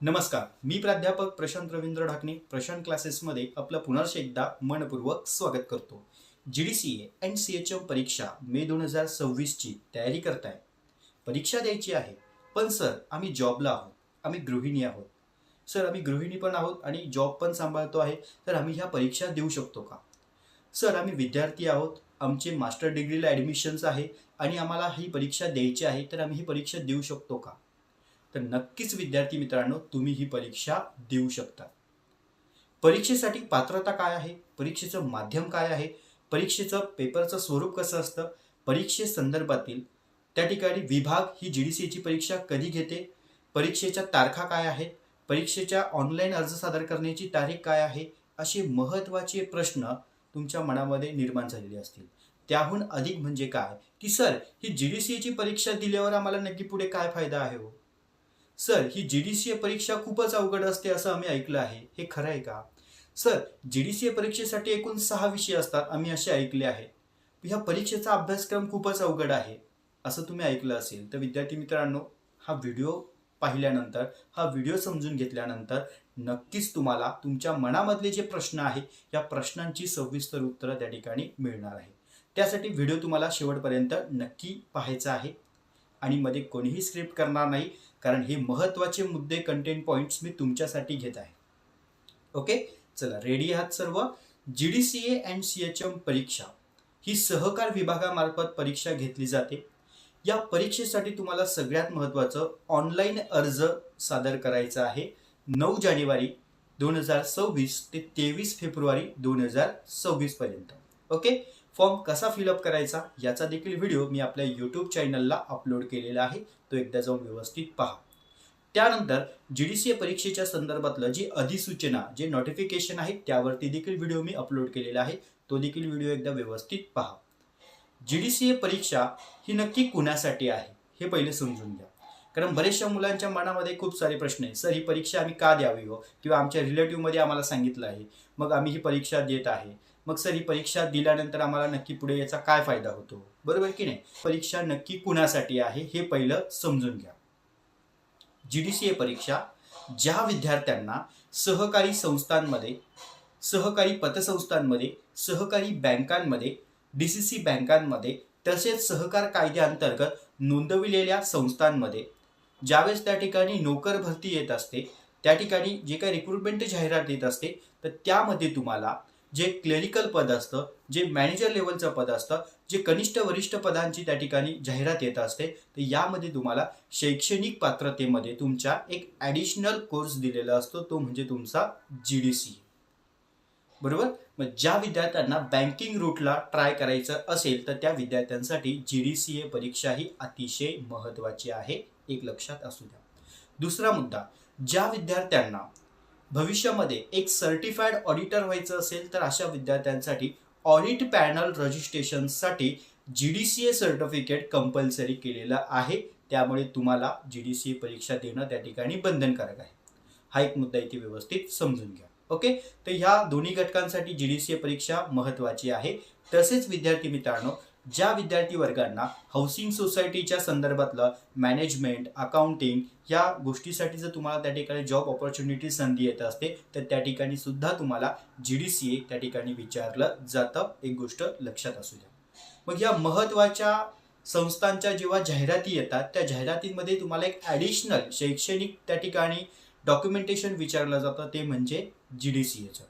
नमस्कार, मी प्राध्यापक प्रशांत रवींद्र ढाकणे प्रशांत क्लासेसमध्ये आपलं पुन्हा एकदा मनपूर्वक स्वागत करतो. GDCA आणि CHM परीक्षा मे 2026 ची तयारी करताय. परीक्षा द्यायची आहे, पण सर आम्ही जॉबला आहोत, आम्ही गृहिणी आहोत. सर आम्ही गृहिणी पण आहोत आणि जॉब पण सांभाळतो आहे, तर आम्ही ह्या परीक्षा देऊ शकतो का? सर आम्ही विद्यार्थी आहोत, आमचे मास्टर डिग्रीला ॲडमिशन्स आहे आणि आम्हाला ही परीक्षा द्यायची आहे, तर आम्ही ही परीक्षा देऊ शकतो का? तर नक्कीच विद्यार्थी मित्रांनो, तुम्ही ही परीक्षा देऊ शकता. परीक्षेसाठी पात्रता काय आहे? परीक्षेचं माध्यम काय आहे? परीक्षेचं पेपरचं स्वरूप कसं असतं? परीक्षेसंदर्भातील त्या ठिकाणी विभाग ही GDCAची परीक्षा कधी घेते? परीक्षेच्या तारखा काय आहेत? परीक्षेच्या ऑनलाईन अर्ज सादर करण्याची तारीख काय आहे? असे महत्त्वाचे प्रश्न तुमच्या मनामध्ये निर्माण झालेले असतील. त्याहून अधिक म्हणजे काय, की सर ही GDCAची परीक्षा दिल्यावर आम्हाला नक्की पुढे काय फायदा आहे हो? सर ही GDCA परीक्षा खूपच अवघड असते असं आम्ही ऐकलं आहे, हे खरं आहे का? सर GDCA परीक्षेसाठी एकूण 6 विषय असतात आम्ही असे ऐकले आहे. ह्या परीक्षेचा अभ्यासक्रम खूपच अवघड आहे असं तुम्ही ऐकलं असेल. तर विद्यार्थी मित्रांनो, हा व्हिडिओ पाहिल्यानंतर, हा व्हिडिओ समजून घेतल्यानंतर नक्कीच तुम्हाला तुमच्या मनामधले जे प्रश्न आहेत या प्रश्नांची सविस्तर उत्तरं त्या ठिकाणी मिळणार आहे. त्यासाठी व्हिडिओ तुम्हाला शेवटपर्यंत नक्की पाहायचा आहे आणि मध्ये कोणीही स्क्रिप्ट करणार नाही, कारण हे महत्त्वाचे मुद्दे कंटेंट पॉइंट्स मी तुमच्यासाठी घेत आहे. ओके, चला रेडी आहात सर्व? GDCA अँड CHM परीक्षा ही सहकार विभागामार्फत परीक्षा घेतली जाते. या परीक्षेसाठी तुम्हाला सगळ्यात महत्त्वाचं ऑनलाईन अर्ज सादर करायचा आहे 9 जानेवारी 2026 ते 23 फेब्रुवारी 2026 पर्यंत. ओके, फॉर्म कसा फिलअप करायचा याचा देखील व्हिडिओ मी आपल्या यूट्यूब चॅनलला अपलोड केलेला आहे, तो एकदा जाऊन व्यवस्थित पहा. त्यानंतर GDCA परीक्षेच्या संदर्भातलं जी अधिसूचना, जे नोटिफिकेशन आहे त्यावरती देखील व्हिडिओ मी अपलोड केलेला आहे, तो देखील व्हिडिओ एकदा व्यवस्थित पहा. GDCA परीक्षा ही नक्की कुणासाठी आहे हे पहिले समजून घ्या, कारण बरेचशा मुलांच्या मनामध्ये खूप सारे प्रश्न आहेत. सर ही परीक्षा आम्ही का द्यावी हो, किंवा आमच्या रिलेटिव्हमध्ये आम्हाला सांगितलं आहे, मग आम्ही ही परीक्षा देत आहे. मग सर ही परीक्षा दिल्यानंतर आम्हाला नक्की पुढे याचा काय फायदा होतो, बरोबर की नाही? परीक्षा नक्की कुणासाठी आहे हे पहिलं समजून घ्या. GDCA परीक्षा ज्या विद्यार्थ्यांना सहकारी संस्थांमध्ये, सहकारी पतसंस्थांमध्ये, सहकारी बँकांमध्ये, DCC बँकांमध्ये तसेच सहकार कायद्याअंतर्गत नोंदविलेल्या संस्थांमध्ये ज्यावेळेस त्या ठिकाणी नोकर भरती येत असते, त्या ठिकाणी जे काही रिक्रुटमेंट जाहिरात येत असते, तर त्यामध्ये तुम्हाला जे क्लेरिकल पद असतं, जे मॅनेजर लेवलचं पद असतं, जे कनिष्ठ वरिष्ठ पदांची त्या ठिकाणी जाहिरात येत असते, तर यामध्ये तुम्हाला शैक्षणिक पात्रतेमध्ये तुमच्या एक ॲडिशनल कोर्स दिलेला असतो, तो म्हणजे तुमचा GDCA. बरोबर? मग ज्या विद्यार्थ्यांना बँकिंग रूटला ट्राय करायचं असेल, तर त्या विद्यार्थ्यांसाठी GDCA परीक्षा ही अतिशय महत्त्वाची आहे, एक लक्षात असू द्या. दुसरा मुद्दा, ज्या विद्यार्थ्यांना भविष्यामध्ये एक सर्टिफाईड ऑडिटर व्हायचं असेल, तर अशा विद्यार्थ्यांसाठी ऑडिट पॅनल रजिस्ट्रेशनसाठी GDCA सर्टिफिकेट कंपल्सरी केलेलं आहे. त्यामुळे तुम्हाला GDCA परीक्षा देणं त्या ठिकाणी बंधनकारक आहे. हा एक मुद्दा इथे व्यवस्थित समजून घ्या. ओके, तर ह्या दोन्ही घटकांसाठी GDCA परीक्षा महत्त्वाची आहे. तसेच विद्यार्थी मित्रांनो, ज्या विद्यार्थी वर्गांना हाऊसिंग सोसायटीच्या संदर्भातलं मॅनेजमेंट, अकाउंटिंग या गोष्टीसाठी जर तुम्हाला त्या ठिकाणी जॉब ऑपॉर्च्युनिटी संधी येत असते, तर त्या ठिकाणी सुद्धा तुम्हाला GDCA त्या ठिकाणी विचारलं जातं. एक गोष्ट लक्षात असू द्या. मग या महत्त्वाच्या संस्थांच्या जेव्हा जाहिराती येतात, त्या जाहिरातींमध्ये तुम्हाला एक ॲडिशनल शैक्षणिक त्या ठिकाणी डॉक्युमेंटेशन विचारलं जातं, ते म्हणजे GDCAचं.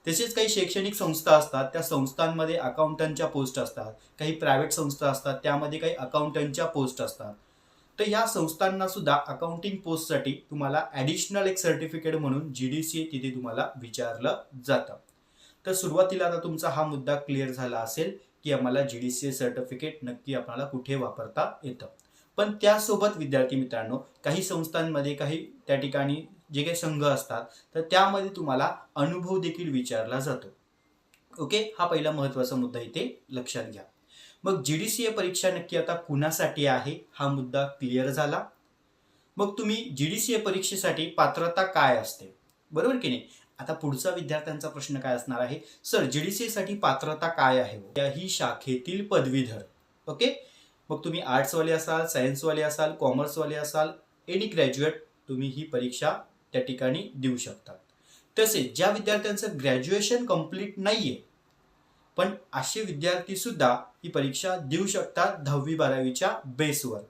तसेच काही शैक्षणिक संस्था असतात, त्या संस्थांमध्ये अकाउंटंटच्या पोस्ट असतात, काही प्रायव्हेट संस्था असतात, त्यामध्ये काही अकाउंटंटच्या पोस्ट असतात. तर या संस्थांना सुद्धा अकाउंटिंग पोस्टसाठी तुम्हाला ॲडिशनल एक सर्टिफिकेट म्हणून GDCA तिथे तुम्हाला विचारलं जातं. तर सुरुवातीला आता तुमचा हा मुद्दा क्लिअर झाला असेल, की आम्हाला GDCA सर्टिफिकेट नक्की आपल्याला कुठे वापरता येतं. पण त्यासोबत विद्यार्थी मित्रांनो, काही संस्थांमध्ये, काही त्या ठिकाणी जे काही संघ असतात, तर त्यामध्ये तुम्हाला अनुभव देखील विचारला जातो. ओके, हा पहिला महत्त्वाचा मुद्दा इथे लक्षात घ्या. मग GDCA परीक्षा नक्की आता कुणासाठी आहे हा मुद्दा क्लिअर झाला. मग तुम्ही GDCA परीक्षेसाठी पात्रता काय असते, बरोबर की नाही? आता पुढचा विद्यार्थ्यांचा प्रश्न काय असणार आहे, सर GDCA साठी पात्रता काय आहे? याही शाखेतील पदवीधर. ओके, मग तुम्ही आर्ट्सवाले असाल, सायन्सवाले असाल, कॉमर्सवाले असाल, एनी ग्रॅज्युएट तुम्ही ही परीक्षा त्या ठिकाणी देऊ शकतात. तसेच ज्या विद्यार्थ्यांचं ग्रॅज्युएशन कंप्लीट नाहीये, पण असे विद्यार्थी सुद्धा ही परीक्षा देऊ शकतात 10वी-12वीच्या बेसवर.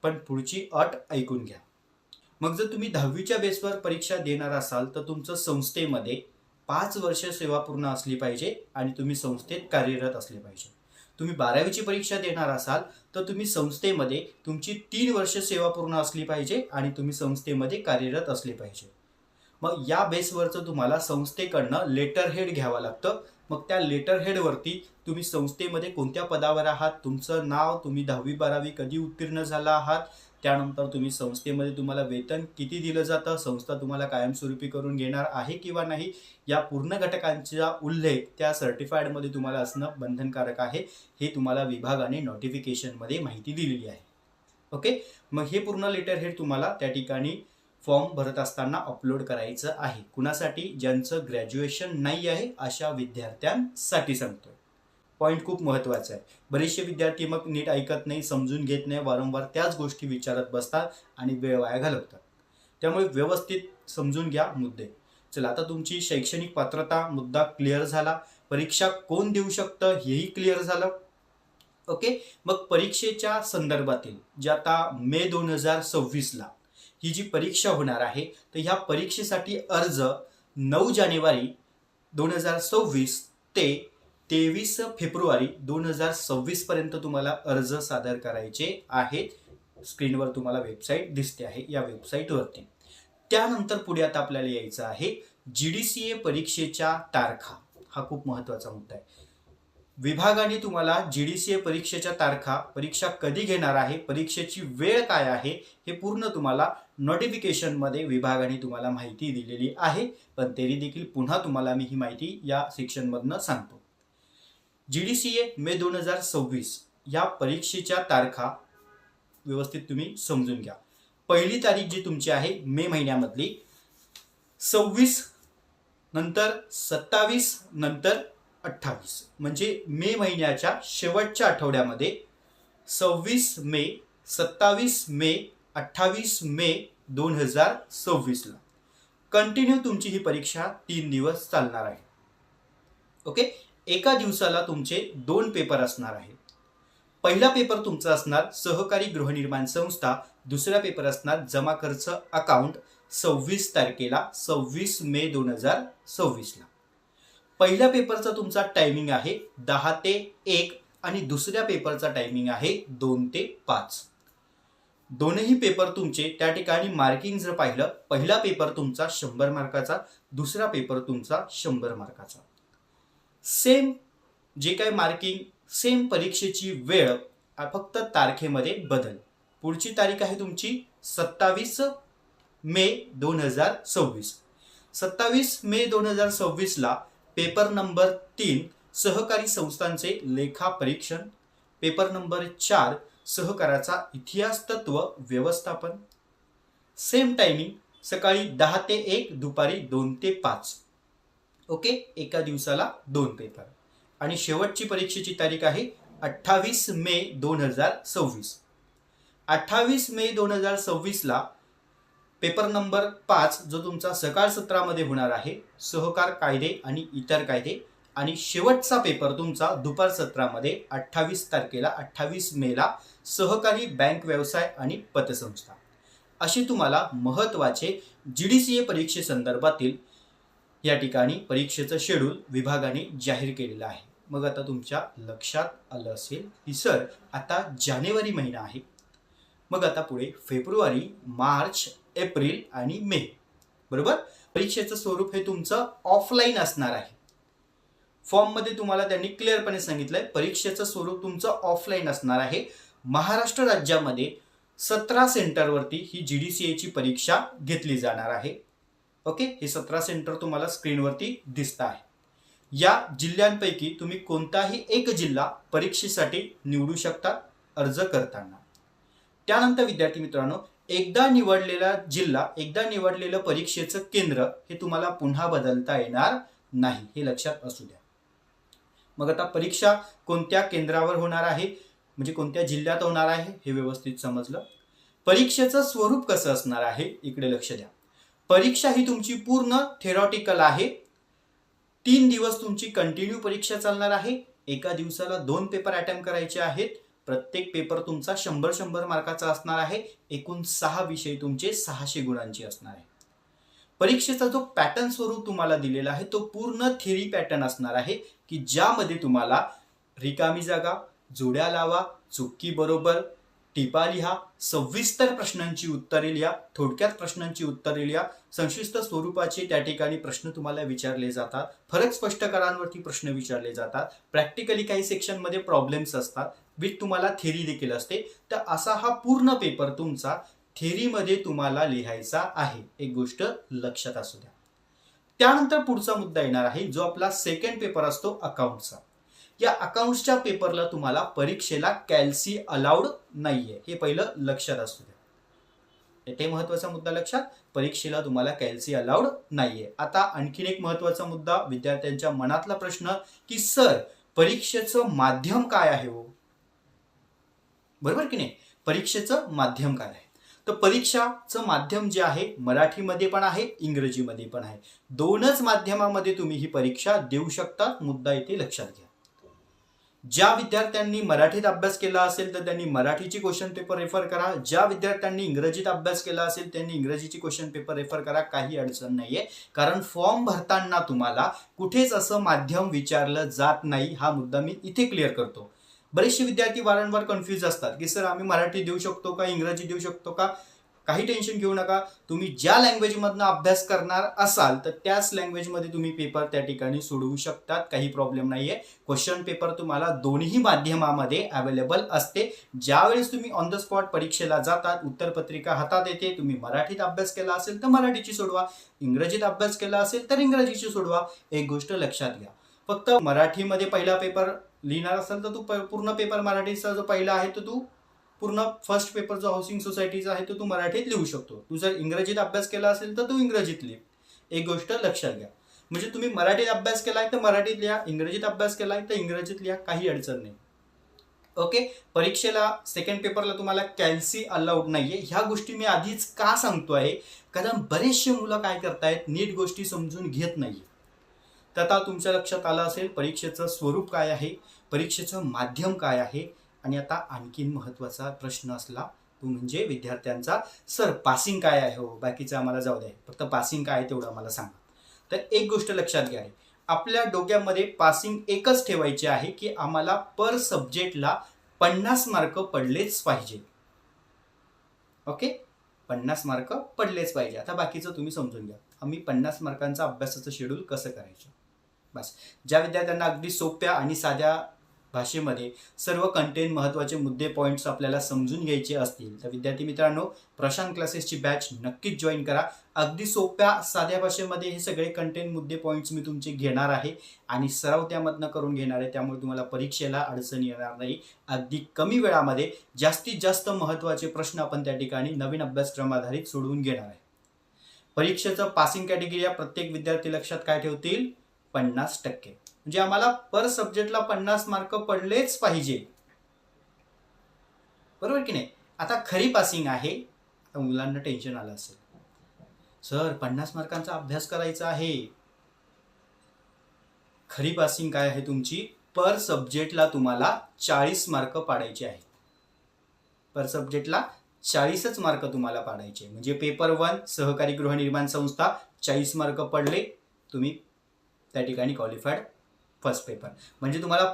पण पुढची अट ऐकून घ्या. मग जर तुम्ही 10वीच्या बेसवर परीक्षा देणार असाल तर तुमचं संस्थेमध्ये 5 वर्ष सेवा पूर्ण असली पाहिजे आणि तुम्ही संस्थेत कार्यरत असले पाहिजे. तुम्ही 12वीची परीक्षा देणार असाल तर तुम्ही संस्थेमध्ये तुमची 3 वर्ष सेवा पूर्ण असली पाहिजे आणि तुम्ही संस्थेमध्ये कार्यरत असले पाहिजे. मग या बेसवरचं तुम्हाला संस्थेकडनं लेटर हेड घ्यावं लागतं. मग त्या लेटर हेडवरती तुम्ही संस्थेमध्ये कोणत्या पदावर आहात, तुमचं नाव, तुम्ही 10वी-12वी कधी उत्तीर्ण झाला आहात, त्यानंतर तुम्ही संस्थेमध्ये तुम्हाला वेतन किती दिलं जातं, संस्था तुम्हाला कायमस्वरूपी करून घेणार आहे किंवा नाही, या पूर्ण घटकांचा उल्लेख त्या सर्टिफाईडमध्ये तुम्हाला असणं बंधनकारक आहे. हे तुम्हाला विभागाने नोटिफिकेशनमध्ये माहिती दिलेली आहे. ओके, मग हे पूर्ण लेटर हेड तुम्हाला त्या ठिकाणी फॉर्म भरत असताना अपलोड करायचं आहे. कुणासाठी? ज्यांचं ग्रॅज्युएशन नाही आहे अशा विद्यार्थ्यांसाठी सांगतोय. पॉईंट खूप महत्त्वाचा आहे. बरेचसे विद्यार्थी मग नीट ऐकत नाही, समजून घेत नाही, वारंवार त्याच गोष्टी विचारत बसतात आणि वेळ वाया घालवतात. त्यामुळे व्यवस्थित समजून घ्या मुद्दे. चला, आता तुमची शैक्षणिक पात्रता मुद्दा क्लिअर झाला. परीक्षा कोण देऊ शकतं हेही क्लिअर झालं. ओके, मग परीक्षेच्या संदर्भातील जे आता मे 2026ला ही जी परीक्षा होणार आहे, तर ह्या परीक्षेसाठी अर्ज 9 जानेवारी 2026 ते 23 फेब्रुवारी 2026 पर्यंत तुम्हाला अर्ज सादर करायचे आहेत. स्क्रीनवर तुम्हाला वेबसाईट दिसते आहे, या वेबसाईटवरती. त्यानंतर पुढे आता आपल्याला यायचं आहे GDCA परीक्षेच्या तारखा. हा खूप महत्त्वाचा मुद्दा आहे. विभागाने तुम्हाला GDCA परीक्षेच्या तारखा, परीक्षा कधी घेणार आहे, परीक्षेची वेळ काय आहे, हे पूर्ण तुम्हाला नोटिफिकेशनमध्ये विभागाने तुम्हाला माहिती दिलेली आहे. पण तरी देखील पुन्हा तुम्हाला मी ही माहिती या सेक्शनमधनं सांगतो. GDCA मे 2026 या परीक्षेच्या तारखा व्यवस्थित तुम्ही समजून घ्या. पहिली तारीख जी तुमची आहे मे महिन्यामधली, 26 नंतर 27 नंतर 28, म्हणजे मे महिन्याच्या शेवटच्या आठवड्यामध्ये 26 मे, 27 मे, 28 मे 2026ला कंटिन्यू तुमची ही परीक्षा 3 दिवस चालणार आहे. ओके, एका दिवसाला तुमचे 2 पेपर असणार आहेत. पहिला पेपर तुमचा असणार सहकारी गृहनिर्माण संस्था, दुसरा पेपर असणार जमा खर्च अकाउंट 26 तारखेला, 26 मे 2026ला. पहिल्या पेपरचा तुमचा टायमिंग आहे 10 ते 1 आणि दुसऱ्या पेपरचा टायमिंग आहे 2 ते 5. दोनही पेपर तुमचे त्या ठिकाणी मार्किंग जर पाहिलं, पहिला पेपर तुमचा 100 मार्काचा, दुसरा पेपर तुमचा 100 मार्काचा. सेम जे काही मार्किंग, सेम परीक्षेची वेळ, फक्त तारखेमध्ये बदल. पुढची तारीख आहे तुमची 27 मे 2026. 27 मे 2026ला पेपर नंबर 3 सहकारी संस्थांचे लेखा परीक्षण, पेपर नंबर 4 सहकाराचा इतिहास तत्व व्यवस्थापन. सेम टायमिंग सकाळी 10 ते 1, दुपारी 2 ते 5. ओके, एका दिवसाला 2 पेपर. आणि शेवटची परीक्षेची तारीख आहे 28 मे 2026. 28 मे 2026ला पेपर नंबर 5 जो तुमचा सकाळ सत्रामध्ये होणार आहे, सहकार कायदे आणि इतर कायदे. आणि शेवटचा पेपर तुमचा दुपार सत्रामध्ये 28 तारखेला, 28 मेला सहकारी बँक व्यवसाय आणि पतसंस्था. अशी तुम्हाला महत्त्वाचे GDCA परीक्षेसंदर्भातील या ठिकाणी परीक्षेचं शेड्यूल विभागाने जाहीर केलेलं आहे. मग आता तुमच्या लक्षात आलं असेल की सर आता जानेवारी महिना आहे, मग आता पुढे फेब्रुवारी, मार्च, एप्रिल आणि मे, बरोबर. परीक्षेचं स्वरूप हे तुमचं ऑफलाईन असणार आहे. फॉर्ममध्ये तुम्हाला त्यांनी क्लिअरपणे सांगितलंय परीक्षेचं स्वरूप तुमचं ऑफलाईन असणार आहे. महाराष्ट्र राज्यामध्ये 17 सेंटरवरती ही GDCAची परीक्षा घेतली जाणार आहे. ओके, हे 17 सेंटर तुम्हाला स्क्रीनवरती दिसत आहे. या जिल्ह्यांपैकी तुम्ही कोणताही एक जिल्हा परीक्षेसाठी निवडू शकता अर्ज करताना. त्यानंतर विद्यार्थी मित्रांनो, एकदा निवडलेला जिल्हा, एकदा निवडलेलं परीक्षेचं केंद्र हे तुम्हाला पुन्हा बदलता येणार नाही, हे लक्षात असू द्या. मग आता परीक्षा कोणत्या केंद्रावर होणार आहे, म्हणजे कोणत्या जिल्ह्यात होणार आहे हे व्यवस्थित समजलं. परीक्षेचं स्वरूप कसं असणार आहे इकडे लक्ष द्या. परीक्षा ही तुमची पूर्ण थेरॉटिकल आहे. 3 दिवस तुमची कंटिन्यू परीक्षा चालणार आहे. एका दिवसाला 2 पेपर अटेम्प्ट करायचे आहेत. प्रत्येक पेपर तुमचा 100 मार्काचा असणार आहे. एकूण 6 विषय तुमचे 600 गुणांचे असणार आहे. परीक्षेचा जो पॅटर्न स्वरूप तुम्हाला दिलेला आहे तो पूर्ण थेरी पॅटर्न असणार आहे, की ज्यामध्ये तुम्हाला रिकामी जागा, जोड्या लावा, चुटकी बरोबर, टिपा लिहा, सविस्तर प्रश्नांची उत्तरे लिहा, थोडक्यात प्रश्नांची उत्तरे लिहा, संक्षिप्त स्वरूपाचे त्या ठिकाणी प्रश्न तुम्हाला विचारले जातात, फरक स्पष्टकरांवरती प्रश्न विचारले जातात, प्रॅक्टिकली काही सेक्शनमध्ये प्रॉब्लेम्स असतात, विथ तुम्हाला थेरी देखील असते. तर असा हा पूर्ण पेपर तुमचा थेरीमध्ये तुम्हाला लिहायचा आहे. एक गोष्ट लक्षात असू द्या. त्यानंतर पुढचा मुद्दा येणार आहे जो आपला सेकंड पेपर असतो अकाउंटचा. या अकाउंट्सच्या पेपरला तुम्हाला परीक्षेला कॅल्सी अलाउड नाहीये, हे पहिलं लक्षात असू द्या. ते महत्वाचा मुद्दा लक्षात, परीक्षेला तुम्हाला कॅल्सी अलाउड नाहीये. आता आणखीन एक महत्वाचा मुद्दा, विद्यार्थ्यांच्या मनातला प्रश्न की सर परीक्षेचं माध्यम काय आहे हो, बरोबर की नाही, परीक्षेचं माध्यम काय आहे. तर परीक्षाचं माध्यम जे आहे मराठीमध्ये पण आहे, इंग्रजीमध्ये पण आहे. दोनच माध्यमामध्ये तुम्ही ही परीक्षा देऊ शकता. मुद्दा इथे लक्षात घ्या. ज्या विद्यार्थ्यांनी मराठीत अभ्यास केला असेल तर त्यांनी मराठीची क्वेश्चन पेपर रेफर करा. ज्या विद्यार्थ्यांनी इंग्रजीत अभ्यास केला असेल त्यांनी इंग्रजीची क्वेश्चन पेपर रेफर करा. काही अडचण नाहीये, कारण फॉर्म भरताना तुम्हाला कुठेच असं माध्यम विचारलं जात नाही. हा मुद्दा मी इथे क्लिअर करतो. बरेचसे विद्यार्थी वारंवार कन्फ्यूज असतात की सर आम्ही मराठी देऊ शकतो का, इंग्रजी देऊ शकतो का. काही टेन्शन घेऊ नका. तुम्ही ज्या लँग्वेजमधनं अभ्यास करणार असाल तर त्याच लँग्वेजमध्ये तुम्ही पेपर त्या ठिकाणी सोडवू शकतात. काही प्रॉब्लेम नाहीये. क्वेश्चन पेपर तुम्हाला दोन्ही माध्यमामध्ये अवेलेबल असते. ज्यावेळेस तुम्ही ऑन द स्पॉट परीक्षेला जातात, उत्तरपत्रिका हातात येते, तुम्ही मराठीत अभ्यास केला असेल तर मराठीची सोडवा, इंग्रजीत अभ्यास केला असेल तर इंग्रजीची सोडवा. एक गोष्ट लक्षात घ्या, फक्त मराठीमध्ये पहिला पेपर लिहिणार असेल तर तू पूर्ण पेपर मराठीचा जो पहिला आहे तो तू पूर्ण फर्स्ट पेपर जो हाऊसिंग सोसायटीचा आहे तो तू मराठीत लिहू शकतो. तू जर इंग्रजीत अभ्यास केला असेल तर तू इंग्रजीत लिह. एक गोष्ट लक्षात घ्या, म्हणजे तुम्ही मराठीत अभ्यास केलाय तर मराठीत लिहा, इंग्रजीत अभ्यास केलाय तर इंग्रजीत लिहा, काही अडचण नाही. ओके. परीक्षेला सेकंड पेपरला तुम्हाला कॅल्सी अलाउड नाहीये. ह्या गोष्टी मी आधीच का सांगतोय, कारण बरेचसे मुलं काय करतायत, नीट गोष्टी समजून घेत नाहीये. तर आता तुमच्या लक्षात आलं असेल परीक्षेचं स्वरूप काय आहे, परीक्षेचं माध्यम काय आहे. आणि आता आणखीन महत्वाचा प्रश्न असला तो म्हणजे विद्यार्थ्यांचा, सर पासिंग काय आहे हो, बाकीचं आम्हाला जाऊ द्या, फक्त पासिंग काय आहे तेवढं आम्हाला सांगा. तर एक गोष्ट लक्षात घ्या, आपल्या डोक्यामध्ये पासिंग एकच ठेवायची आहे की आम्हाला पर सब्जेक्टला 50 मार्क पडलेच पाहिजे. ओके, 50 मार्क पडलेच पाहिजे. आता बाकीचं तुम्ही समजून घ्या, आम्ही 50 मार्कांचा अभ्यासाचं शेड्यूल कसं करायचं. बस, ज्या विद्यार्थ्यांना अगदी सोप्या आणि साध्या भाषेमध्ये सर्व कंटेंट, महत्त्वाचे मुद्दे, पॉईंट्स आपल्याला समजून घ्यायचे असतील तर विद्यार्थी मित्रांनो प्रशांत क्लासेसची बॅच नक्कीच जॉईन करा. अगदी सोप्या साध्या भाषेमध्ये हे सगळे कंटेंट, मुद्दे, पॉईंट्स मी तुमचे घेणार आहे आणि सराव त्यामधनं करून घेणार आहे. त्यामुळे तुम्हाला परीक्षेला अडचण येणार नाही. अगदी कमी वेळामध्ये जास्तीत जास्त महत्त्वाचे प्रश्न आपण त्या ठिकाणी नवीन अभ्यासक्रमाधारित सोडवून घेणार आहे. परीक्षेचं पासिंग कॅटेगरी या प्रत्येक विद्यार्थी लक्षात काय ठेवतील, 50%. म्हणजे आम्हाला पर सब्जेक्टला 50 मार्क पडलेच पाहिजे, बरोबर की नाही. आता खरी पासिंग आहे. आता मुलांना टेन्शन आलं असेल, सर 50 मार्कांचा अभ्यास करायचा आहे. खरी पासिंग काय आहे तुमची, पर सब्जेक्टला तुम्हाला 40 मार्क पाडायचे आहेत. पर सब्जेक्टला 40च मार्क तुम्हाला पाडायचे. म्हणजे पेपर 1 सहकारी गृहनिर्माण संस्था 40 मार्क पडले, तुम्ही त्या ठिकाणी क्वालिफाईड फर्स्ट पेपर. म्हणजे तुम्हाला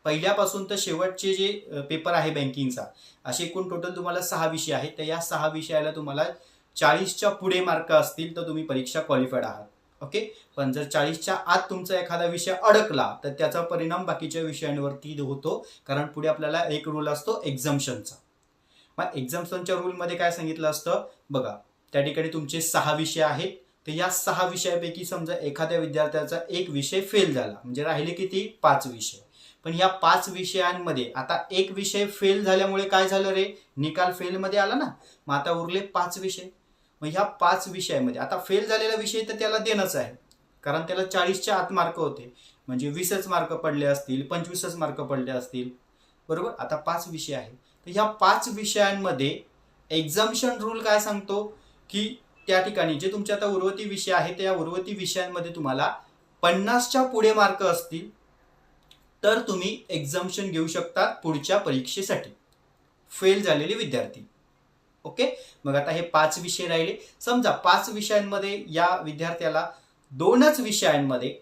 पहिल्यापासून तर शेवटचे जे पेपर आहे बँकिंगचा, असे एकूण टोटल तुम्हाला 6 विषय आहेत. तर या 6 विषयाला तुम्हाला 40च्या पुढे मार्क असतील तर तुम्ही परीक्षा क्वालिफाईड आहात. ओके. पण जर 40च्या आत तुमचा एखादा विषय अडकला तर त्याचा परिणाम बाकीच्या विषयांवरती होतो, कारण पुढे आपल्याला एक रूल असतो एक्झम्पशनचा. मग एक्झम्पशनच्या रूलमध्ये काय सांगितलं असतं बघा, त्या ठिकाणी तुमचे 6 विषय आहेत. तर या 6 विषयापैकी समजा एखाद्या विद्यार्थ्याचा एक विषय फेल झाला, म्हणजे राहिले किती, 5 विषय. पण या 5 विषयांमध्ये आता एक विषय फेल झाल्यामुळे काय झालं रे, निकाल फेलमध्ये आला ना, मग आता उरले 5 विषय. मग ह्या 5 विषयामध्ये आता फेल झालेला विषय तर त्याला देणंच आहे, कारण त्याला 40च्या आत मार्क होते, म्हणजे 20च मार्क पडले असतील, 25च मार्क पडले असतील, बरोबर. आता 5 विषय आहे. तर ह्या 5 विषयांमध्ये एक्झम्पशन रूल काय सांगतो की त्या ठिकाणी जे तुमचे आता उर्वरित विषय आहे त्या उर्वरित विषयांमध्ये तुम्हाला 50च्या पुढे मार्क असतील तर तुम्ही एक्झाम्शन घेऊ शकता पुढच्या परीक्षेसाठी, फेल झालेले विद्यार्थी. ओके, मग आता हे 5 विषय राहिले. समजा 5 विषयांमध्ये या विद्यार्थ्याला 2च विषयांमध्ये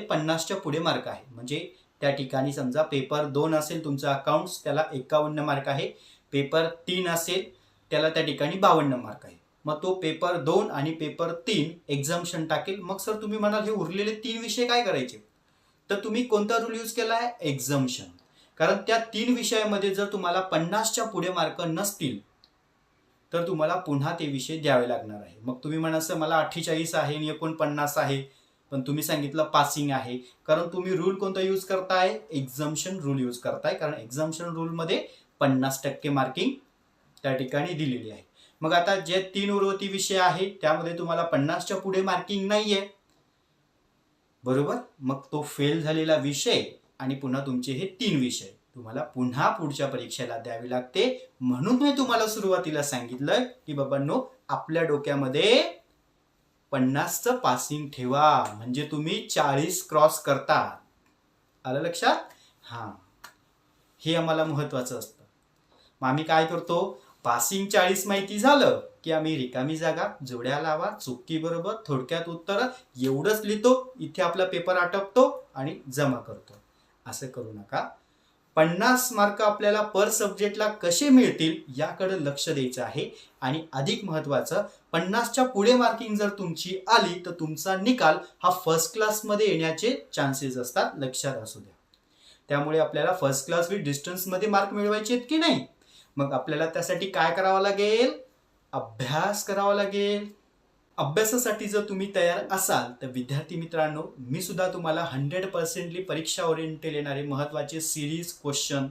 50च्या पुढे मार्क आहे. म्हणजे त्या ठिकाणी समजा पेपर 2 असेल तुमचा अकाउंट्स, त्याला 51 मार्क आहे. पेपर 3 असेल त्याला त्या ठिकाणी 52 मार्क आहे. मग तो पेपर 2 आणि पेपर 3 एक्झाम्शन टाकेल. मग सर तुम्ही म्हणाल हे उरलेले 3 विषय काय करायचे, तर तुम्ही कोणता रूल यूज केला आहे, एक्झाम्शन. कारण त्या 3 विषयामध्ये जर तुम्हाला 50च्या पुढे मार्क नसतील तर तुम्हाला पुन्हा ते विषय द्यावे लागणार आहे. मग तुम्ही म्हणाल सर मला 48 आहे आणि 49 आहे, पण तुम्ही सांगितलं पासिंग आहे. कारण तुम्ही रूल कोणता यूज करताय, एक्झाम्शन रूल यूज करताय. कारण एक्झाम्शन रूलमध्ये 50% मार्किंग त्या ठिकाणी दिलेली आहे. मग आता जे 3 उर्वरित विषय आहे त्यामध्ये तुम्हाला 50च्या पुढे मार्किंग नाहीये, बरोबर. मग तो फेल झालेला विषय आणि पुन्हा तुमचे हे 3 विषय तुम्हाला पुन्हा पुढच्या परीक्षेला द्यावे लागते. म्हणून मी तुम्हाला सुरुवातीला सांगितलं की बाबांनो, आपल्या डोक्यामध्ये 50चं पासिंग ठेवा, म्हणजे तुम्ही 40 क्रॉस करता. आलं लक्षात? हा, हे आम्हाला महत्वाचं असतं. मग आम्ही काय करतो, पासिंग 40 माहिती झालं की आम्ही रिकामी जागा, जोड्या लावा, चुकी बरोबर, थोडक्यात उत्तर एवढंच लिहितो, इथे आपला पेपर आटपतो आणि जमा करतो. असं करू नका. 50 मार्क आपल्याला पर सब्जेक्टला कसे मिळतील याकडे लक्ष द्यायचं आहे. आणि अधिक महत्वाचं, 50च्या पुढे मार्किंग जर तुमची आली तर तुमचा निकाल हा फर्स्ट क्लासमध्ये येण्याचे चान्सेस असतात, लक्षात असू द्या. त्यामुळे आपल्याला फर्स्ट क्लास विथ डिस्टन्स मध्ये मार्क मिळवायचे आहेत की नाही. मग आपल्याला त्यासाठी काय करावं लागेल, अभ्यास करावा लागेल. अभ्यासासाठी जर तुम्ही तयार असाल तर विद्यार्थी मित्रांनो, मी सुद्धा तुम्हाला 100% परीक्षा ओरिएंटेड येणारे महत्त्वाचे सिरीज, क्वेश्चन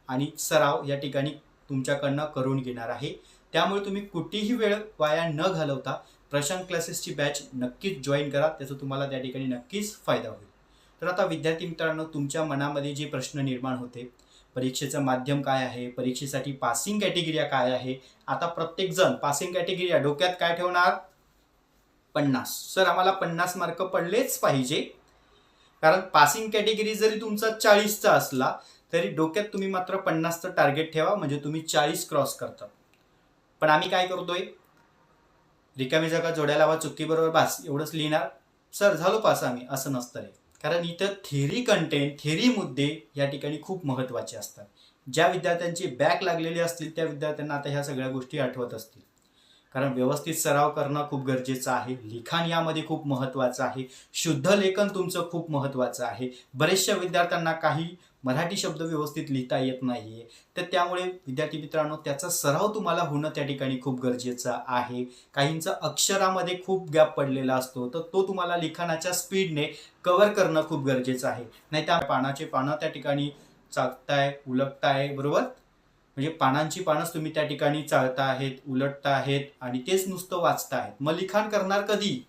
आणि सराव या ठिकाणी तुमच्याकडनं करून घेणार आहे. त्यामुळे तुम्ही कुठेही वेळ वाया न घालवता प्रशांत क्लासेसची बॅच नक्कीच जॉईन करा, त्याचा तुम्हाला त्या ठिकाणी नक्कीच फायदा होईल. तर आता विद्यार्थी मित्रांनो, तुमच्या मनामध्ये जे प्रश्न निर्माण होते, परीक्षेचं माध्यम काय आहे, परीक्षेसाठी पासिंग कॅटेगरी काय आहे. आता प्रत्येक जण पासिंग कॅटेगरी डोक्यात काय ठेवणार, 50. सर आम्हाला 50 मार्क पडलेच पाहिजे. कारण पासिंग कॅटेगरी जरी तुमचा 40चा असला तरी डोक्यात तुम्ही मात्र 50चं टार्गेट ठेवा, म्हणजे तुम्ही 40 क्रॉस करता. पण आम्ही काय करतोय, रिकामी जागा, जोड्या लावा, चुकी बरोबर, बास एवढंच लिहिणार, सर झालो पास आम्ही, असं नसतं रे. कारण इथं थेरी कंटेंट, थेरी मुद्दे या ठिकाणी खूप महत्त्वाचे असतात. ज्या विद्यार्थ्यांची बॅक लागलेली असतील त्या विद्यार्थ्यांना आता ह्या सगळ्या गोष्टी आठवत असतील. कारण व्यवस्थित सराव करणं खूप गरजेचं आहे. लिखाण यामध्ये खूप महत्त्वाचं आहे. शुद्ध लेखन तुमचं खूप महत्त्वाचं आहे. बरेचशा विद्यार्थ्यांना काही मराठी शब्द व्यवस्थित लिहिता येत नाहीये, तर त्यामुळे विद्यार्थी मित्रांनो त्याचा सराव तुम्हाला होणं त्या ठिकाणी खूप गरजेचं आहे. काहींचा अक्षरामध्ये खूप गॅप पडलेला असतो, तर तो तुम्हाला लिखाणाच्या स्पीडने कव्हर करणं खूप गरजेचं आहे. नाही तर पानाचे पानं त्या ठिकाणी चालताय, उलटताय, बरोबर. म्हणजे पानांची पानंच तुम्ही त्या ठिकाणी चाळता आहेत, उलटता आहेत आणि तेच नुसतं वाचता आहेत. मग लिखाण करणार कधी.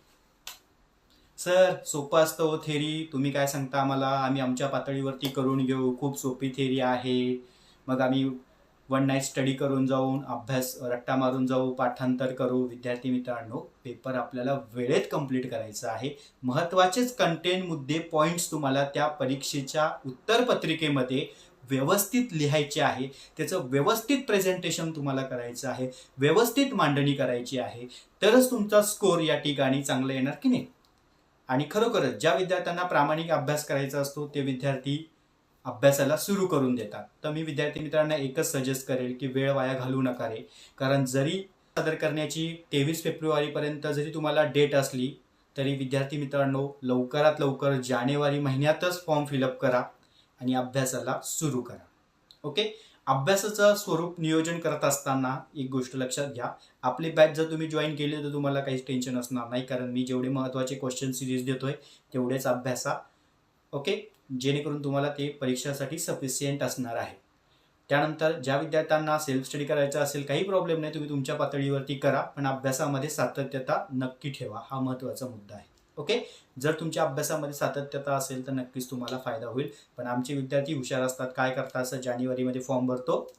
सर सोपं असतं हो थेरी, तुम्ही काय सांगता आम्हाला, आम्ही आमच्या पातळीवरती करून घेऊ, खूप सोपी थेरी आहे, मग आम्ही 1 नाईट स्टडी करून जाऊन अभ्यास रट्टा मारून जाऊ, पाठांतर करू. विद्यार्थी मित्रांनो, पेपर आपल्याला वेळेत कंप्लीट करायचं आहे. महत्त्वाचेच कंटेंट, मुद्दे, पॉईंट्स तुम्हाला त्या परीक्षेच्या उत्तरपत्रिकेमध्ये व्यवस्थित लिहायचे आहे. त्याचं व्यवस्थित प्रेझेंटेशन तुम्हाला करायचं आहे, व्यवस्थित मांडणी करायची आहे, तरच तुमचा स्कोर या ठिकाणी चांगला येणार की नाही. आणि खरोखरच ज्या विद्यार्थ्यांना प्रामाणिक अभ्यास करायचा असतो ते विद्यार्थी अभ्यासाला सुरू करून देतात. तर मी विद्यार्थी मित्रांना एकच सजेस्ट करेल की वेळ वाया घालू नका रे. कारण जरी सादर करण्याची 23 फेब्रुवारीपर्यंत जरी तुम्हाला डेट असली तरी विद्यार्थी मित्रांनो, लवकरात लवकर जानेवारी महिन्यातच फॉर्म फिलअप करा आणि अभ्यासाला सुरू करा. ओके, अभ्यासाचं स्वरूप नियोजन करत असताना एक गोष्ट लक्षात घ्या, आपली बॅच जर तुम्ही जॉईन केली तर तुम्हाला काहीच टेन्शन असणार नाही. कारण मी जेवढे महत्त्वाचे क्वेश्चन सिरीज देतोय तेवढेच अभ्यासा. ओके, जेणेकरून तुम्हाला ते परीक्षेसाठी सफिशियंट असणार आहे. त्यानंतर ज्या विद्यार्थ्यांना सेल्फ स्टडी करायचा असेल काही प्रॉब्लेम नाही, तुम्ही तुमच्या पातळीवरती करा, पण अभ्यासामध्ये सातत्यता नक्की ठेवा, हा महत्त्वाचा मुद्दा आहे. ओके, जर तुमच्या अभ्यासामध्ये सातत्यता असेल तर नक्कीच तुम्हाला फायदा होईल. पण आमचे विद्यार्थी हुशार असतात, काय करतात, असं जानेवारीमध्ये फॉर्म भरतो,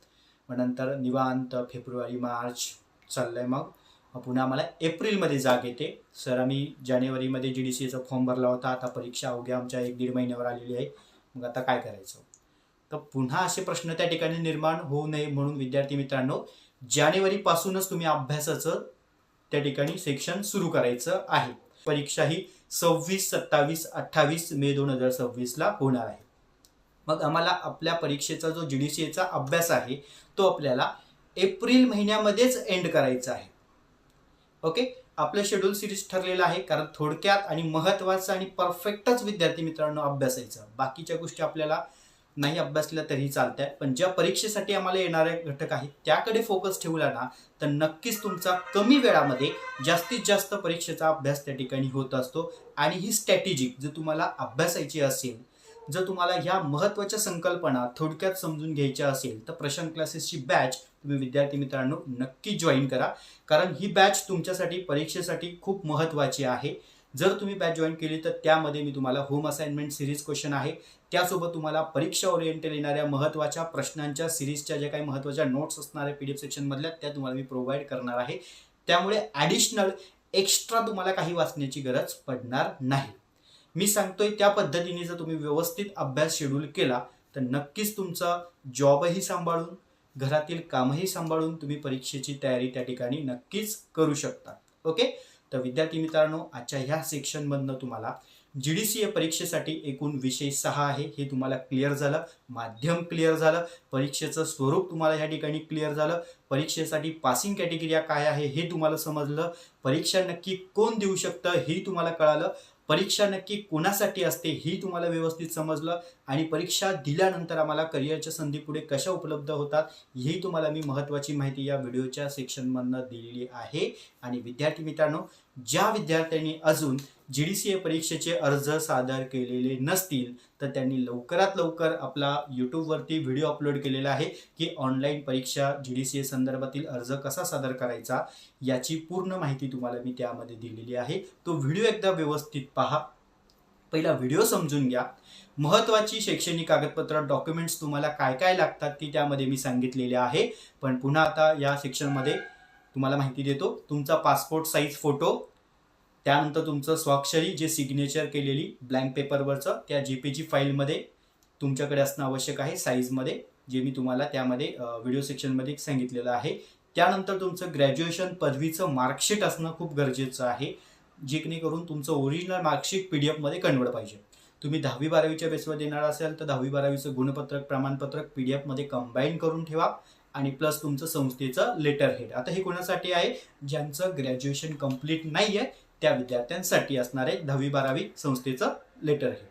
मग नंतर निवांत फेब्रुवारी मार्च चाललंय, मग पुन्हा आम्हाला एप्रिलमध्ये जाग येते. सर आम्ही जानेवारीमध्ये GDCAचा फॉर्म भरला होता, आता परीक्षा अवघ्या आमच्या 1-1.5 महिन्यावर आलेली आहे, मग आता काय करायचं. तर पुन्हा असे प्रश्न त्या ठिकाणी निर्माण होऊ नये म्हणून विद्यार्थी मित्रांनो, जानेवारीपासूनच तुम्ही अभ्यासाचं त्या ठिकाणी सेक्शन सुरू करायचं आहे. परीक्षा ही 26, 27, 28 मे 2026ला होणार आहे. मग आम्हाला आपल्या परीक्षेचा जो GDCAचा अभ्यास आहे तो आपल्याला एप्रिल महिन्यामध्येच एंड करायचा आहे. ओके, आपलं शेड्यूल सिरीज ठरलेलं आहे, कारण थोडक्यात आणि महत्त्वाचं आणि परफेक्टच विद्यार्थी मित्रांनो अभ्यासायचं. बाकीच्या गोष्टी आपल्याला नाही अभ्यासल्या तरी चालत्या, पण ज्या परीक्षेसाठी आम्हाला येणारे घटक आहेत त्याकडे फोकस ठेवला ना तर नक्कीच तुमचा कमी वेळामध्ये जास्तीत जास्त परीक्षेचा अभ्यास त्या ठिकाणी होत असतो. आणि ही स्ट्रॅटेजिक जर तुम्हाला अभ्यासायची असेल, जर तुम्हाला ह्या महत्त्वाच्या संकल्पना थोडक्यात समजून घ्यायच्या असेल तर प्रशांत क्लासेसची बॅच तुम्ही विद्यार्थी मित्रांनो नक्की जॉईन करा, कारण ही बॅच तुमच्यासाठी परीक्षेसाठी खूप महत्त्वाची आहे. जर तुम्ही बॅच जॉईन केली तर त्यामध्ये मी तुम्हाला होम असाइनमेंट सिरीज क्वेश्चन आहे, त्यासोबत तुम्हाला परीक्षा ओरिएंटेड येणाऱ्या महत्त्वाच्या प्रश्नांच्या सिरीजच्या ज्या काही महत्त्वाच्या नोट्स असणाऱ्या PDF सेक्शनमधल्या त्या तुम्हाला मी प्रोव्हाइड करणार आहे. त्यामुळे ॲडिशनल एक्स्ट्रा तुम्हाला काही वाचण्याची गरज पडणार नाही. मी सांगतोय त्या पद्धतीने जर तुम्ही व्यवस्थित अभ्यास शेड्यूल केला तर नक्कीच तुमचा जॉबही सांभाळून, घरातील कामही सांभाळून तुम्ही परीक्षेची तयारी त्या ठिकाणी नक्कीच करू शकता. ओके, तर विद्यार्थी मित्रांनो, आजच्या ह्या सेक्शनमधनं तुम्हाला GDCA परीक्षेसाठी एकूण विषय 6 आहे हे तुम्हाला क्लिअर झालं, माध्यम क्लिअर झालं, परीक्षेचं स्वरूप तुम्हाला ह्या ठिकाणी क्लिअर झालं, परीक्षेसाठी पासिंग कॅटेगरी काय आहे हे तुम्हाला समजलं, परीक्षा नक्की कोण देऊ शकतं हे तुम्हाला कळालं, परीक्षा नक्की कोणासाठी असते ही तुम्हाला व्यवस्थित समजलं, आणि परीक्षा दिल्यानंतर आम्हाला करिअरच्या संधी पुढे कशा उपलब्ध होतात ही तुम्हाला मी महत्त्वाची माहिती या व्हिडिओच्या सेक्शनमधनं दिलेली आहे. आणि विद्यार्थी मित्रांनो, ज्या विद्यार्थ्यांनी अजून GDCA परीक्षेचे अर्ज सादर केलेले नसतील तर त्यांनी लवकरात लवकर आपला यूट्यूबवरती व्हिडिओ अपलोड केलेला आहे की ऑनलाईन परीक्षा GDCA संदर्भातील अर्ज कसा सादर करायचा याची पूर्ण माहिती तुम्हाला मी त्यामध्ये दिलेली आहे. तो व्हिडिओ एकदा व्यवस्थित पहा, पहिला व्हिडिओ समजून घ्या. महत्त्वाची शैक्षणिक कागदपत्र डॉक्युमेंट्स तुम्हाला काय काय लागतात ती त्यामध्ये मी सांगितलेले आहे. पण पुन्हा आता या सेक्शनमध्ये तुम्हाला माहिती देतो. तुमचा पासपोर्ट साईज फोटो, त्यानंतर तुमचं स्वाक्षरी जे सिग्नेचर केलेली ब्लँक पेपरवरचं त्या JPG फाईलमध्ये तुमच्याकडे असणं आवश्यक आहे साईजमध्ये, जे मी तुम्हाला त्यामध्ये व्हिडिओ सेक्शनमध्ये सांगितलेलं आहे. त्यानंतर तुमचं ग्रॅज्युएशन पदवीचं मार्कशीट असणं खूप गरजेचं आहे, जेणेकरून तुमचं ओरिजिनल मार्कशीट PDF मध्ये कन्वर्ट पाहिजे. तुम्ही 10वी-12वीच्या बेसवर देणार असाल तर 10वी-12वीचं गुणपत्रक प्रमाणपत्रक PDF मध्ये कंबाईन करून ठेवा, आणि प्लस तुमचं संस्थेचं लेटर हेड. आता हे कोणासाठी आहे, ज्यांचं ग्रॅज्युएशन कंप्लीट नाही आहे त्या विद्यार्थ्यांसाठी असणार आहे 10वी-12वी संस्थेचं लेटर हेड.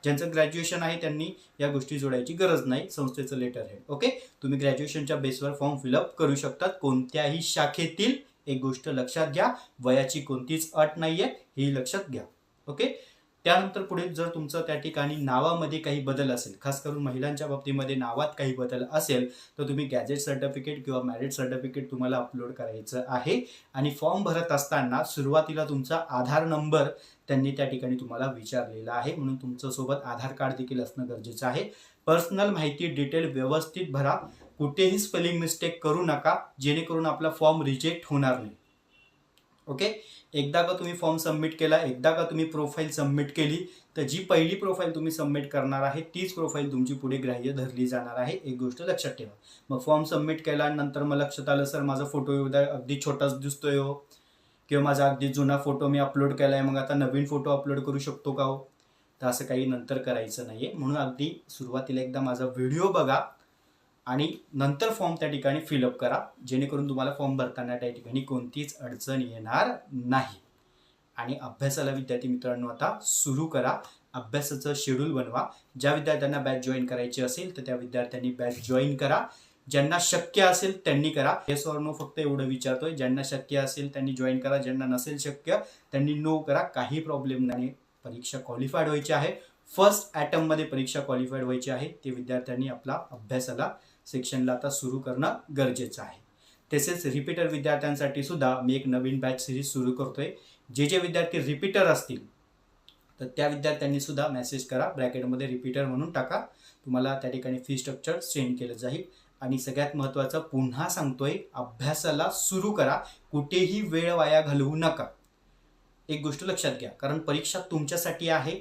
ज्यांचं ग्रॅज्युएशन आहे त्यांनी या गोष्टी जोडायची गरज नाही, संस्थेचं लेटर हेड. ओके, तुम्ही ग्रॅज्युएशनच्या बेसवर फॉर्म फिलअप करू शकतात कोणत्याही शाखेतील. एक गोष्ट लक्षात घ्या, वयाची कोणतीच अट नाही आहे ही लक्षात घ्या. ओके, त्यानंतर पुढे जर तुमचं त्या ठिकाणी नावामध्ये काही बदल असेल, खास करून महिलांच्या बाबतीमध्ये नावात काही बदल असेल तर तुम्ही गॅजेट सर्टिफिकेट किंवा मॅरिट सर्टिफिकेट तुम्हाला अपलोड करायचं आहे. आणि फॉर्म भरत असताना सुरुवातीला तुमचा आधार नंबर त्यांनी त्या ठिकाणी तुम्हाला विचारलेला आहे, म्हणून तुमचं सोबत आधार कार्ड देखील असणं गरजेचं आहे. पर्सनल माहिती डिटेल व्यवस्थित भरा, कुठेही स्पेलिंग मिस्टेक करू नका, जेणेकरून आपला फॉर्म रिजेक्ट होणार नाही. ओके, एकदा का तुम्ही फॉर्म सबमिट केला, एकदा का तुम्ही प्रोफाईल सबमिट केली तर जी पहिली प्रोफाईल तुम्ही सबमिट करणार आहे तीच प्रोफाईल तुमची पुढे ग्राह्य धरली जाणार आहे. एक गोष्ट लक्षात ठेवा. मग फॉर्म सबमिट केल्यानंतर मग लक्षात आलं सर माझा फोटो एवढा अगदी छोटाच दिसतोय हो, किंवा माझा अगदी जुना फोटो मी अपलोड केला आहे, मग आता नवीन फोटो अपलोड करू शकतो का हो, तर असं काही नंतर करायचं नाही आहे. म्हणून अगदी सुरुवातीला एकदा माझा व्हिडिओ बघा आणि नंतर फॉर्म त्या ठिकाणी फिलअप करा, जेणेकरून तुम्हाला फॉर्म भरताना त्या ठिकाणी कोणतीच अडचण येणार नाही. आणि अभ्यासाला विद्यार्थी मित्रांनो आता सुरू करा, अभ्यासाचं शेड्यूल बनवा. ज्या विद्यार्थ्यांना बॅच जॉईन करायची असेल तर त्या विद्यार्थ्यांनी बॅच जॉईन करा, ज्यांना शक्य असेल त्यांनी करा. येस ऑर नो फक्त एवढं विचारतोय, ज्यांना शक्य असेल त्यांनी जॉईन करा, ज्यांना नसेल शक्य त्यांनी नो करा, काही प्रॉब्लेम नाही. परीक्षा क्वालिफाईड व्हायची आहे, फर्स्ट ॲटममध्ये परीक्षा क्वालिफाईड व्हायची आहे, ते विद्यार्थ्यांनी आपला अभ्यासाला सेक्शनला आता सुरू करणं गरजेचं आहे. तसेच रिपीटर विद्यार्थ्यांसाठी सुद्धा मी एक नवीन बॅच सिरीज सुरू करतोय. जे विद्यार्थी रिपीटर असतील तर त्या विद्यार्थ्यांनी सुद्धा मेसेज करा, ब्रॅकेटमध्ये रिपीटर म्हणून टाका, तुम्हाला त्या ठिकाणी फी स्ट्रक्चर सेंड केलं जाईल. आणि सगळ्यात महत्त्वाचं पुन्हा सांगतोय, अभ्यासाला सुरू करा, कुठेही वेळ वाया घालवू नका. एक गोष्ट लक्षात घ्या, कारण परीक्षा तुमच्यासाठी आहे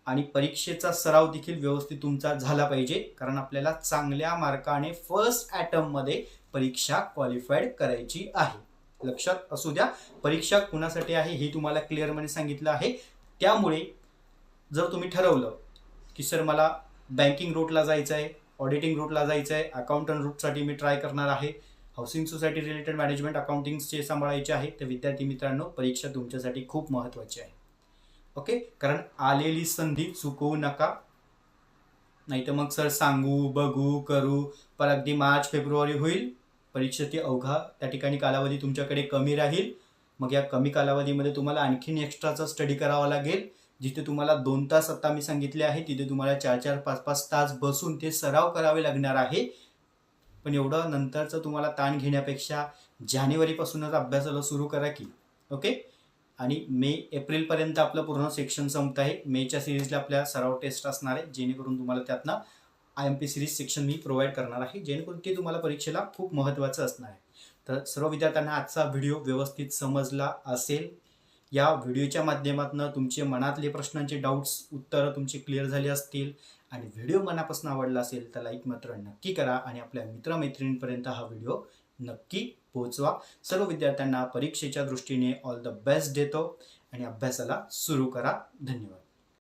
आणि परीक्षेचा सराव देखील व्यवस्थित तुमचा झाला पाहिजे, कारण आपल्याला चांगल्या मार्काने फर्स्ट अटेम्प्टमध्ये परीक्षा क्वालिफाईड करायची आहे. लक्षात असू द्या, परीक्षा कुणासाठी आहे हे तुम्हाला क्लिअरमध्ये सांगितलं आहे. त्यामुळे जर तुम्ही ठरवलं की सर मला बँकिंग रूटला जायचं आहे, ऑडिटिंग रूटला जायचं आहे, अकाउंटंट रूटसाठी मी ट्राय करणार आहे, हाऊसिंग सोसायटी रिलेटेड मॅनेजमेंट अकाउंटिंगचे सांभाळायचे आहे, तर विद्यार्थी मित्रांनो परीक्षा तुमच्यासाठी खूप महत्त्वाची आहे. ओके, कारण आलेली संधी चुकवू नका. नाही तर मग सर सांगू, बघू, करू, पण अगदी मार्च फेब्रुवारी होईल, परीक्षेची अवघा त्या ठिकाणी कालावधी तुमच्याकडे कमी राहील. मग या कमी कालावधीमध्ये तुम्हाला आणखीन एक्स्ट्राचा स्टडी करावा लागेल. जिथे तुम्हाला 2 तास आता मी सांगितले आहे, तिथे तुम्हाला 4-4, 5-5 तास बसून ते सराव करावे लागणार आहे. पण एवढं नंतरचं तुम्हाला ताण घेण्यापेक्षा जानेवारीपासूनच अभ्यासाला सुरू करा की. ओके, आणि एप्रिलपर्यंत आपलं पूर्ण सेक्शन संपत आहे. मेच्या सिरीजला आपल्या सराव टेस्ट असणार आहे, जेणेकरून तुम्हाला त्यातनं IMP सिरीज सेक्शन मी प्रोव्हाइड करणार आहे, जेणेकरून ते तुम्हाला परीक्षेला खूप महत्त्वाचं असणार आहे. तर सर्व विद्यार्थ्यांना आजचा व्हिडिओ व्यवस्थित समजला असेल. या व्हिडिओच्या माध्यमातून तुमचे मनातले प्रश्नांचे डाऊट्स उत्तरं तुमची क्लिअर झाली असतील आणि व्हिडिओ मनापासून आवडला असेल तर लाईक मात्र नक्की करा आणि आपल्या मित्रमैत्रिणींपर्यंत हा व्हिडिओ नक्की पोहोचवा. सर्व विद्यार्थ्यांना परीक्षेच्या दृष्टीने ऑल द बेस्ट देतो आणि अभ्यासाला सुरू करा. धन्यवाद.